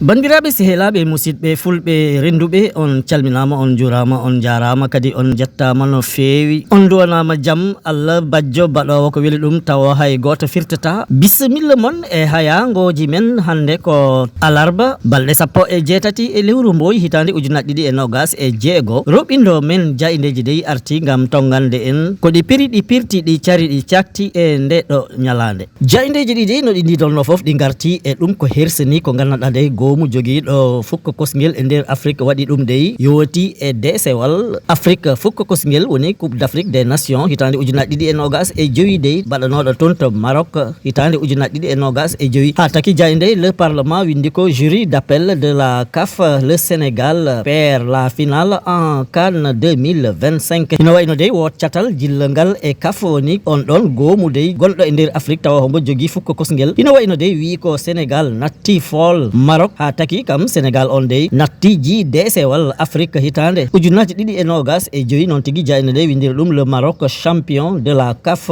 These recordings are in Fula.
Bandiraɓe sehelaɓe musidɓe fulɓe renduɓe on calminama on jurama on jarama kadi on jettama no fewi on duwanama jaam Allah bajjo baɗowo ko weeli ɗum tawa hay goto firtata bisimilla moon e hayangoji men hande ko alarba balɗe 17 e lewru mboyi hitande ujunnaje 2020 roɓindo men jaydeji dey arti gam tongande en ko ɗi piri ɗi pirti ɗi cari ɗi cakti e nde ɗo ñalande jaydeji ɗi dey no ɗi didolno foof ɗi garti e ɗum ko hersini ko gandanɗa dey gomu joguiɗo fukka kosguel e nder Afrique waɗi ɗum dey yowti e desewal Afrique fukka kosguel woni Coupe d'Afrique des Nations hitande ujunnaje 2025 dey baɗanoɗo toon to Maroc hitande ujunnaje 2025 ha taki jayde le parlement windi ko jury d'appel de la CAF le Sénégal perd la finale en CAN 2025 ino wayno dey wot catal jillangal e CAF woni on ɗon gomu dey gonɗo e nder Afrique tawa hombo jogui fukka kosguel ino wayno dey wi ko Sénégal natti fol Maroc ha taki kam Sénégal on dey natti ji desewal Afrique hitande ujunnaje 2025 non tigui jayno dey windiri ɗum le Maroc champion de la CAF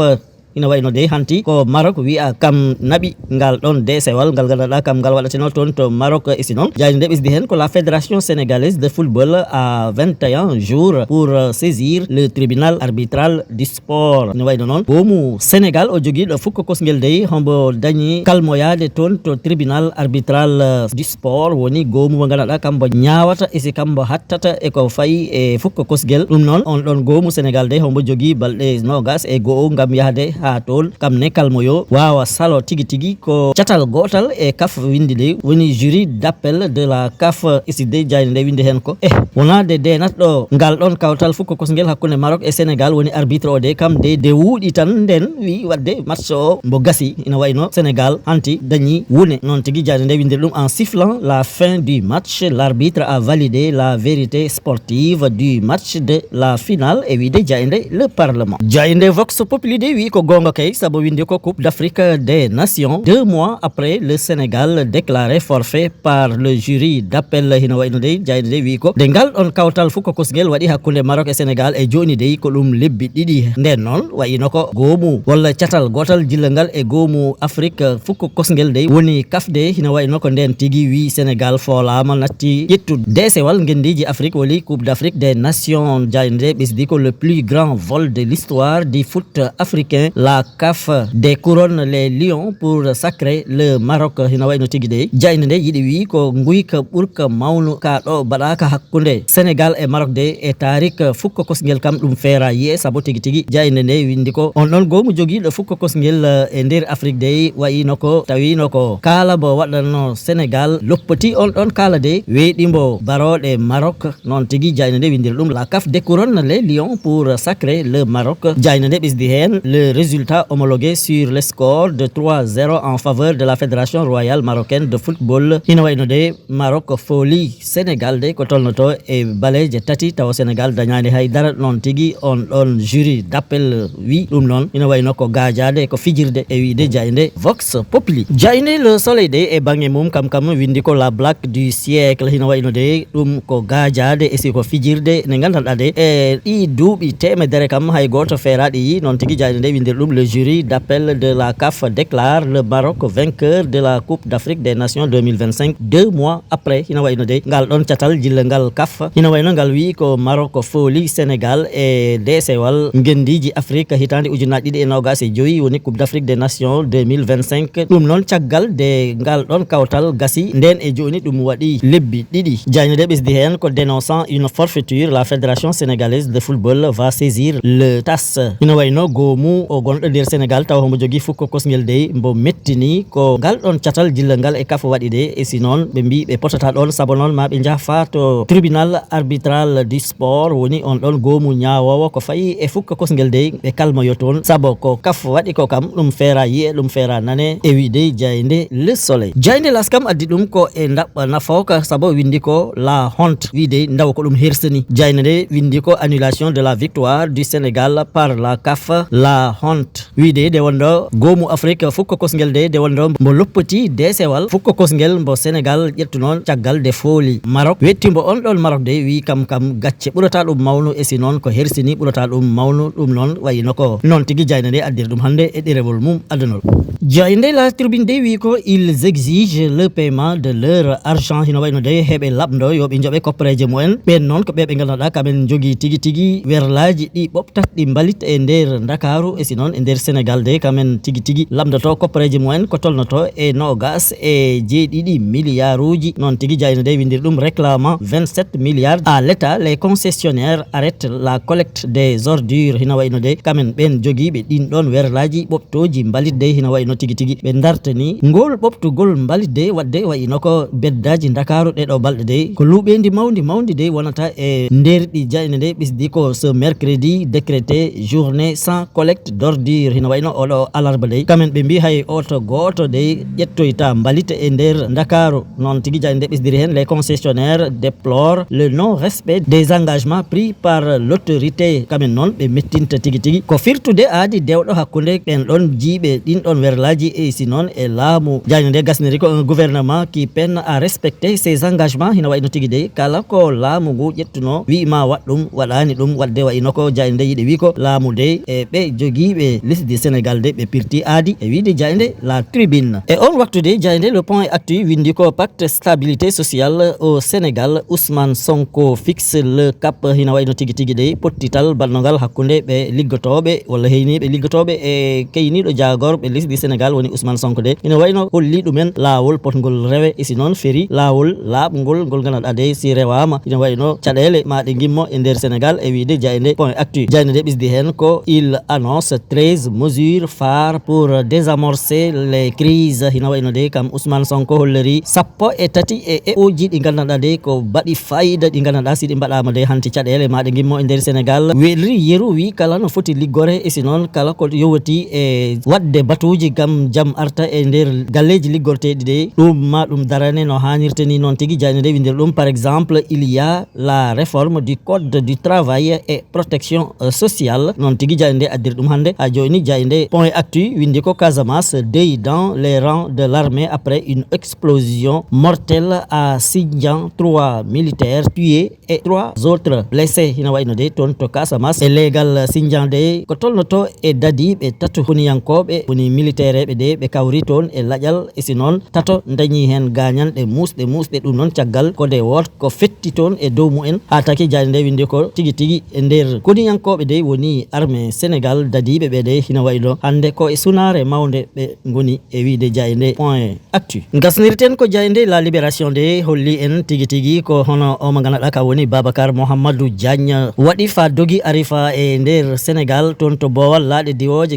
ina wayno dey hanti ko Maroc wi'a kam naɓi ngal ɗon desewal ngal ganduɗa kam ngal waɗateno toon to Maroc isi noon jayde nde ɓesdi hen ko la fédération sénégalaise de football a 21 jours pour saisir le tribunal arbitral du sport ina wayno noon bomu Sénégal o joguiɗo fukka kosguel dey hombo dañi kalmoyade toon to tribunal arbitral du sport woni gomu mo ganduɗa kambo ñawata isi kambo hattata e ko fayi e fukka kosguel ɗum noon on ɗon gomu Sénégal dey hombo jogui balɗe 20 gam yahde ha toon kam ne kalmoyo wawa salo tigi tigi ko catal gotal e CAF windi dey woni jury d'appel de la CAF isi dey jayde nde windi hen ko wonade de natɗo ngal ɗon kawtal fukka kosguel hakkude Maroc e Sénégal woni arbitre o de kam de wuuɗi tan nden wi wadde match o mbo gasi ina wayno Sénégal hanti dañi wune non tigui jayde nde windiri ɗum en sifflant la fin du match l'arbitre a validé la vérité sportive du match de la finale e wide jayde le parlement jayde Vox Populi de wi ko gonga kay sabo windi ko Coupe d'Afrique des Nations 2 mois après le Sénégal déclaré forfait par le jury d'appel hino wayno dey jayde dey wi ko de ngal on kawtal fukka kosguel waɗi hakkude Maroc e Sénégal e joni dey ko ɗum lebbi ɗiɗi nden noon wayino ko gomu walla catal gotal jillangal e gomu Afrique fukka kosguel dey woni kafde hino wayno ko nden tigui wi Sénégal folama natti ƴettude desewal gendiji Afrique woli Coupe d'Afrique des Nations jayde dey ɓesdi ko le plus grand vol de l'histoire du foot africain la CAF découronne les Lions pour sacrer le Maroc hina wayno tigui de jayde nde yiɗi wi ko guyka ɓurka mawnu ka ɗo baɗaka hakkude Sénégal e Maroc de e tarik fukka kosguel kam ɗum feera yiye sabo tigui tigui jayde nde windi ko on ɗon gomu joguiɗo fukka kosguel e nder Afrique de wayino ko tawino ko kala bo waɗanno Sénégal loppoti on ɗon kala de weeɗimbo baroɗe Maroc non tigui jayde nde windiri ɗum la CAF découronne les Lions pour sacrer le Maroc jayde nde ɓesdi hen le résultat homologué sur le score de 3-0 en faveur de la Fédération royale marocaine de football hino wayno de Maroc fooli Sénégal de ko tolnoto e baleje tati taw Sénégal dañani haydara non tigui on ɗon jury d'appel wi ɗum noon hino wayno ko gajade ko fijirde e wiide jayde Vox Populi jayde Le Soleil de e bange mum kam windi ko la blague du siècle hino wayno de ɗum ko gajade e si ko fijirde ne gandanɗa de e ɗi duuɓi temedere kam hay goto feeraɗi yi non tigui jayde nde windiri ɗum le jury d'appel de la CAF déclare le Maroc vainqueur de la Coupe d'Afrique des Nations 2025 2 mois après hino wayno de ngal ɗon catal jillangal CAF hino wayno ngal wi ko Maroc fooli Sénégal e desewal gendiji Afrique hitande ujunnaje 2025 woni Coupe d'Afrique des Nations 2025 ɗum noon caggal de ngal ɗon kawtal gasi nden e joni ɗum waɗi lebbi ɗiɗi jayno de ɓesdi hen ko dénonçant une forfaiture la Fédération sénégalaise de football va saisir le TAS hino wayno gomu o gonɗo nder Sénégal taw hombo jogui fukka kosguel dey mbo mettini ko ngal ɗon catal jillangal e CAF waɗi de e si noon ɓe mbi ɓe potata ɗon saabu noon ma ɓe jaafa to tribunal arbitral du sport woni on ɗon gomu ñawowo ko fayi e fukka kosguel dey ɓe kalmoyo toon saabu ko CAF waɗi ko kam ɗum feera yiye ɗum feera nane e wiide jayde Le Soleil jayde Las kam addi ɗum ko e daɓɓa nafoka saabu windi ko la honte wiide ndaw ko ɗum hersani jayde nde windi ko annulation de la victoire du Sénégal par la CAF la honte honte wiide de wonɗo goomu Afrique fukko kosngel de wonɗo mbo loppoti desewal fukko kosngel mbo Sénégal ƴettu noon caggal de fooli Maroc wettimbo on ɗon Maroc de wi kam gacce ɓurata ɗum mawnu e si noon ko hersini ɓurata ɗum mawnu ɗum noon wayino ko noon tigui Diayna nde addiri ɗum hande e ɗerewol mum adunol Diayna la tribune de wi ko ils exigent le paiement de leur argent hino wayno de heɓe labdo yoɓe joɓe koppareje mumen ɓen noon ko ɓe ganduɗa kamen jogui tigui werlaji ɗi ɓoftat ɗi mbalit e nder Dakaru e si noon e nder Sénégal de kamen tigui lamdoto koppareje mumen ko tolnoto e nogas e jeeɗiɗi milliards uji noon tigui Diayna de windiri ɗum réclamant 27 milliards à l'État. Les concessionnaires arrêtent la collecte des ordures hino wayno de kamen ɓen joguiɓe ɗin ɗon werlaji ɓoftoji mbalit de hino wayno tigui ɓe dartani ngol ɓoftugol mbalit de wadde wayno ko beddaji Dakaru ɗeɗo balɗe de ko luuɓedi mawdi de wonata e nder ɗi Diayna de ɓisdi ko ce mercredi décrété journée sans collecte d'ordures hino wayno oɗo alarba de kamen ɓe mbi hay oto goto de ƴettoyta mbalit e nder Dakaru noon tigui Diayna de ɓisdiri hen les concessionnaires déplorent le non-respect des engagements pris par l'autorité kamen noon ɓe mettinta tigui ko firtude aadi dewɗo hakkude ɓen ɗon jiiɓe ɗin ɗon werlaji e si noon e laamu Diayna de gasniri ko un gouvernement qui peine à respecter ses engagements hino wayno tigui de kala ko laamu ngu ƴettuno wima wat ɗum waɗani ɗum wadde wayno ko Diayna de yiɗi wi ko laamu de e ɓe joguiɓe lesdi Sénégal de ɓe pirti aadi e wiide Diayna de la tribune e on waktu de Diayna de le point actu windi ko pacte stabilité sociale au Sénégal Ousmane Sonko fixe le cap hina wayno tigui de pottital balnogal hakkunde ɓe liggotoɓe walla heyniɓe liggotoɓe e keyniɗo jagorɓe lesdi Sénégal woni Ousmane Sonko de ina wayno holli ɗumen lawol potgol rewe e si noon feeri lawol laaɓgol ngol ganduɗa de si rewama ina wayno caɗele maɗe gimmo e nder Sénégal e wiide Diayna point actu Diayna de ɓisdi hen ko il annonce 13 mesures phares pour désamorcer les crises hina wayno de kam Ousmane Sonko holliri sappo e tati e uji ɗi ganduɗa de ko baɗi fayida ɗi ganduɗa si ɗi mbaɗama de hanti caɗele maɗe gimmo e nder Sénégal welri yeru wi kala no foti liggore e si noon kala ko yowati e wadde batuji gam jaam arta e nder galleji liggorteɗi de ɗum ma ɗum darane no hannirta ni noon tigui Diayna de windiri ɗum par exemple il y a la réforme du code du travail et protection sociale noon tigui Diayna de addiri ɗum hande ha joni Diayna de point actu windi ko Casamance deuil dans les rangs de l'armée après une explosion mortelle à Sindian 3 militaires tués et 3 autres blessés hina wayno de toon to Casamance e leegal Sindian de ko tolnoto e dadiɓe tato huniyankoɓe woni militaire ɓe de ɓe kawri toon e laƴal e si noon tato dañi hen gañanɗe musɗe ɗum noon caggal kode woto ko fetti toon e dow mumen ha taki Diayna de windi ko tigui e nder huniyankoɓe de woni armée Sénégal dadiɓe ɓe de hina wayno hande ko e sunare mawde ɓe goni e wiide Diayna point actu gasnirten ko Diayna la libération de holli en tigui ko hono o mo ganduɗa ka woni Babacar Mouhamadou Diagne waɗi fa dogi arifa e nder Sénégal toon to Bowal laaɗe diwoje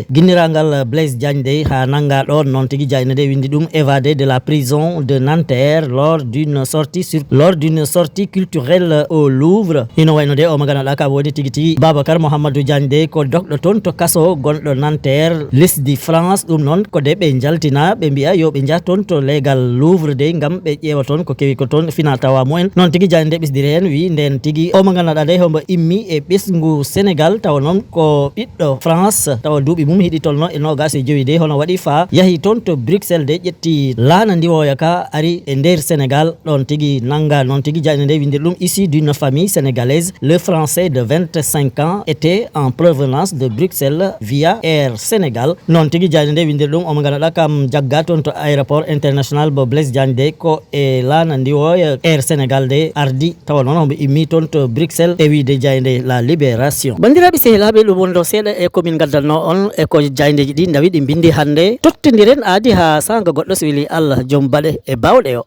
guinniragal Blaise Diagne de ha nanga ɗon noon tigui Diayna de windi ɗum évadé de la prison de Nanterre lors d'une sortie culturelle au Louvre hino wayno de o mo ganduɗa ka woni tigui Babacar Mouhamadou Diagne de ko dokɗo toon to kaso gonɗo Nanterre lesdi France ɗum noon ko de ɓe jaltina ɓe mbiya yo ɓe jaah toon to legal Louvre de gam ɓe ƴeewa toon ko kewi ko toon fina tawa mumen noon tigui Diayna de ɓisdiri hen wi nden tigui o mo ganduɗa de hombo immi e ɓesgu Sénégal tawa noon ko ɓiɗɗo France tawa duuɓi mum hiɗi tolno e nogas e joyi de hono waɗi fa yahi toon to Bruxelles de ƴetti laana ndiwoya ka ari e nder Sénégal ɗon tigui nanga noon tigui Diayna de windiri ɗum issu d'une famille sénégalaise le français de 25 ans était en provenance de Bruxelles via Air Sénégal noon tigui Diayna de windiri ɗum omo ganduɗa kam jagga toon to aéroport international bo Blaise Diagne de ko e laana ndiwoya Air Sénégal de ardi tawa noon hombo immi toon to Bruxelles e wiide Diayna la libération bandiraɓe sehilaɓe ɗum woni ɗo seeɗa e komin gaddanno on e ko Diaynaji ɗi dawi ɗi bindi hande tottodiren aadi ha sanga goɗɗo so weeli Allah joom baɗe e bawɗe o